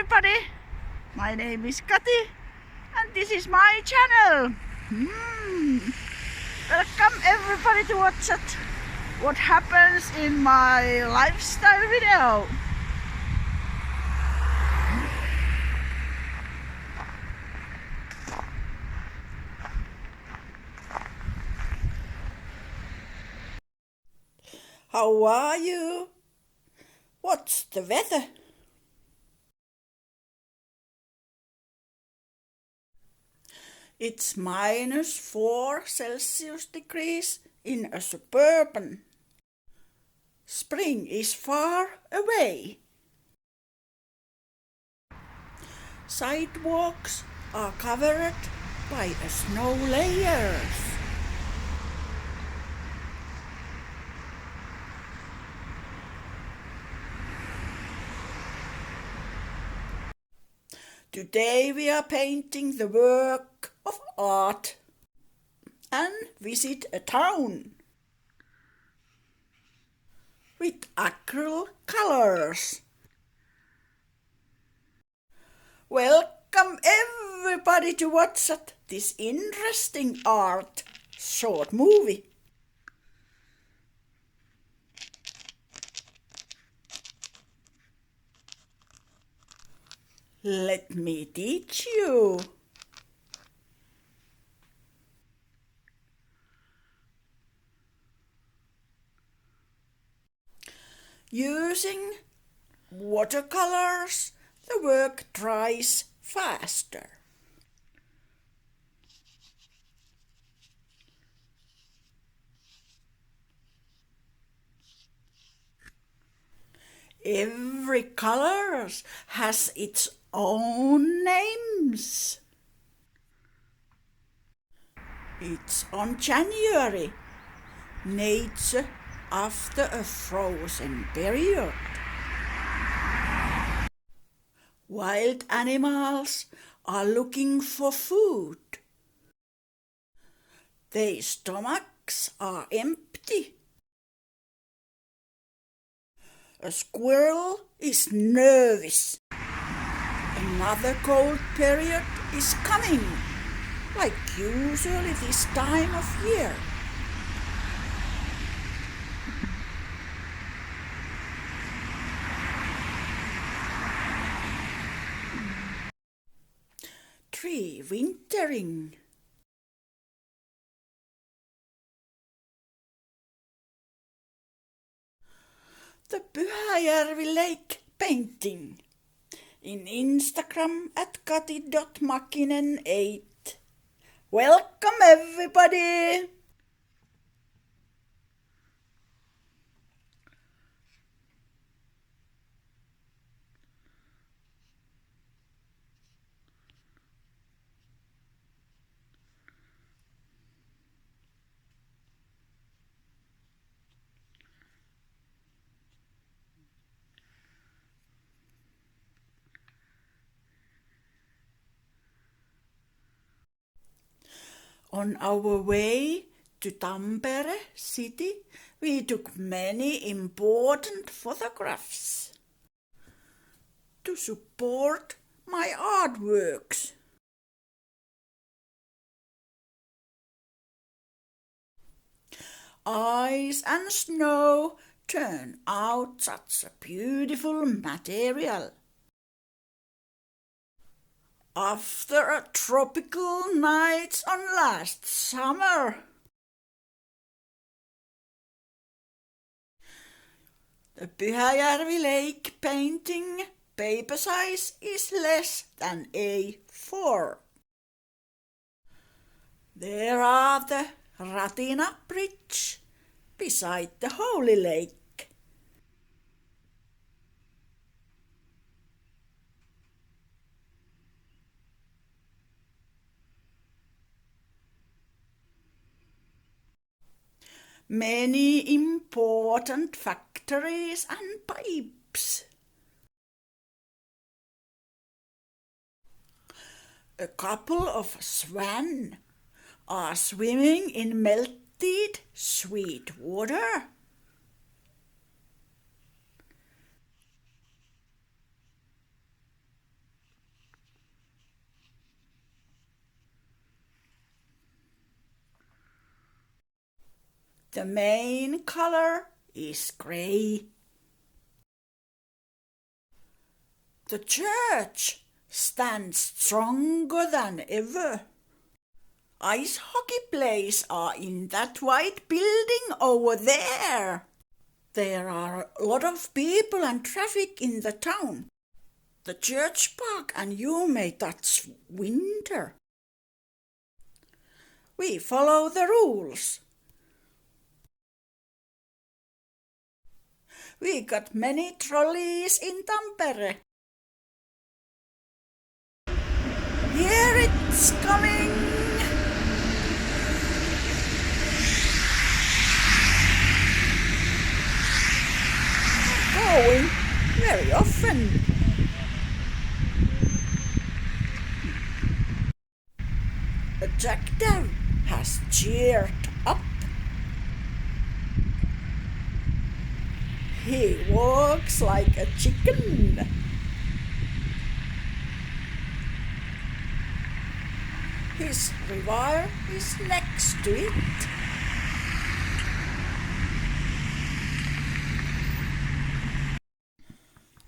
everybody, my name is Kati and this is my channel. Welcome everybody to watch what happens in my lifestyle video. How are you? What's the weather? It's -4 Celsius degrees in a suburban. Spring is far away. Sidewalks are covered by snow layers. Today we are painting the work of art and visit a town with acrylic colors. Welcome everybody to watch this interesting art short movie. Let me teach you. Using watercolors, the work dries faster. Every color has its own names. It's on January, nature after a frozen period. Wild animals are looking for food. Their stomachs are empty. A squirrel is nervous. Another cold period is coming, like usually this time of year. Tree wintering. The Näsijärvi lake painting in Instagram at kati.makinen8. Welcome everybody! On our way to Tampere city, we took many important photographs to support my artworks. Ice and snow turn out such a beautiful material. After a tropical night on last summer. The Näsijärvi lake painting paper size is less than A4. There are the Ratina Bridge beside the Holy Lake. Many important factories and pipes. A couple of swans are swimming in melted sweet water. The main color is grey. The church stands stronger than ever. Ice hockey players are in that white building over there. There are a lot of people and traffic in the town. The church park and you may touch winter. We follow the rules. We got many trolleys in Tampere. Here it's coming! Going very often. A jackdaw has cheered up. He walks like a chicken. His revier is next to it.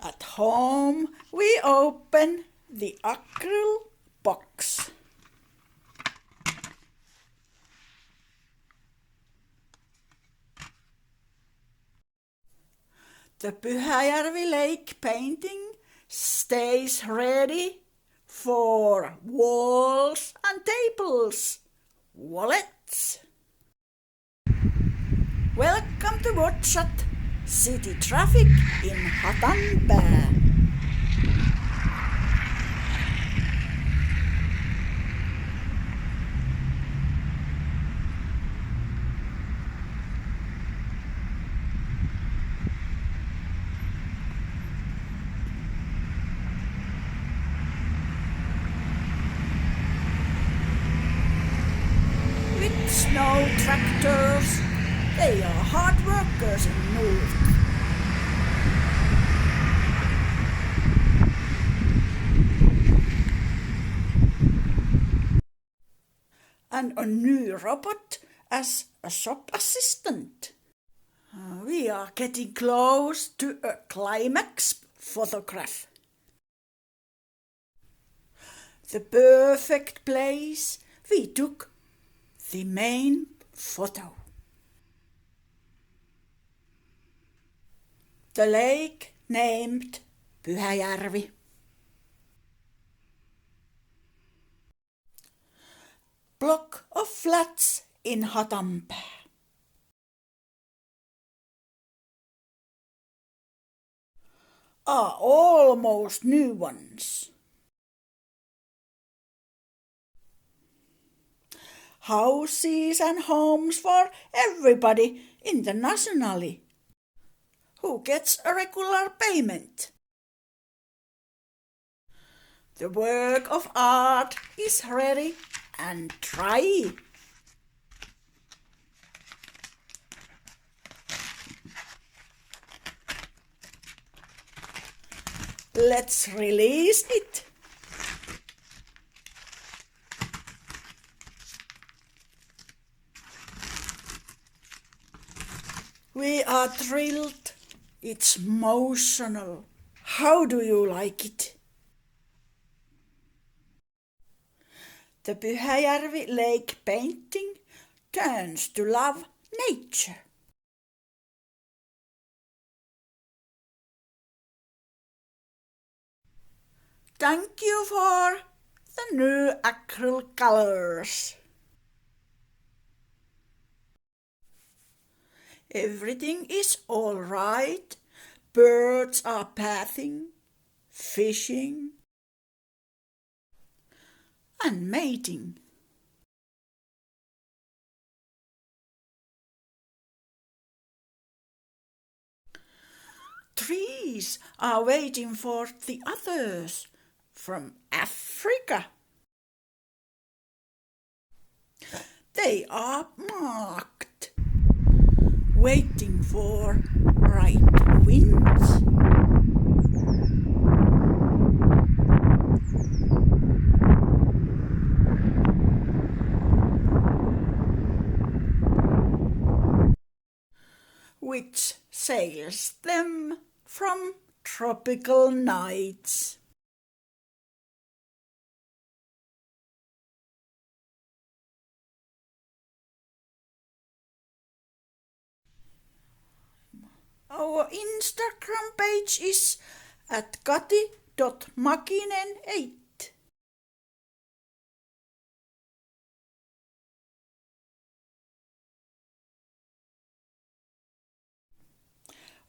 At home we open the acryl box. The Pyhäjärvi lake painting stays ready for walls and tables, wallets. Welcome to watch at City Traffic in Hatanpää. With snow tractors, they are hard workers in north. And a new robot as a shop assistant. We are getting close to a climax photograph. The perfect place. We took the main photo. The lake named Pyhäjärvi. Block of flats in Hatanpää. Are almost new ones. Houses and homes for everybody in the nationally who gets a regular payment. The work of art is ready and dry. Let's release it. We are thrilled. It's emotional. How do you like it? The Pyhäjärvi lake painting turns to love nature. Thank you for the new acrylic colors. Everything is all right. Birds are pathing, fishing, and mating. Trees are waiting for the others from Africa. They are marked, waiting for right winds. which sails them from tropical nights. Our Instagram page is at kati.makinen8.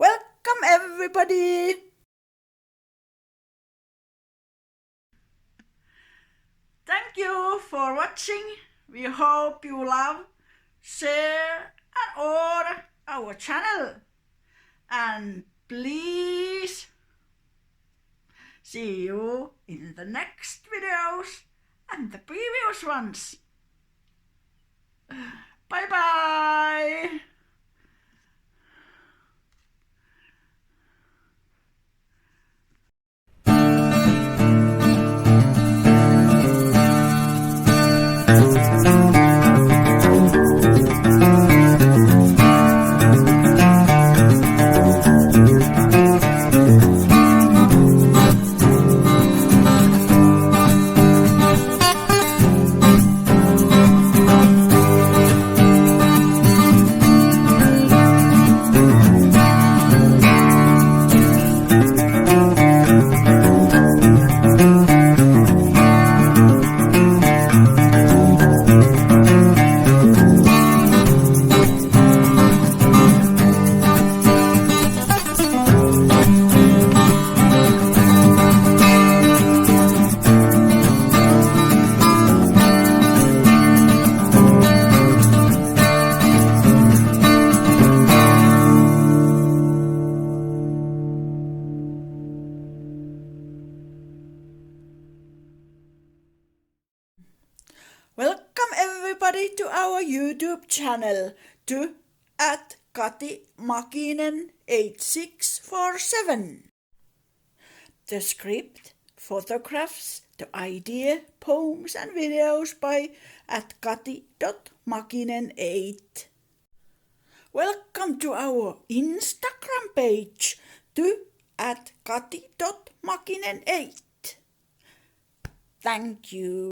Welcome everybody! Thank you for watching. We hope you love, share and order our channel. And please see you in the next videos and the previous ones. Bye bye! Welcome everybody to our YouTube channel to at kati.makinen8647. The script, photographs, the idea, poems and videos by at kati.makinen8. Welcome to our Instagram page to at kati.makinen8. Thank you.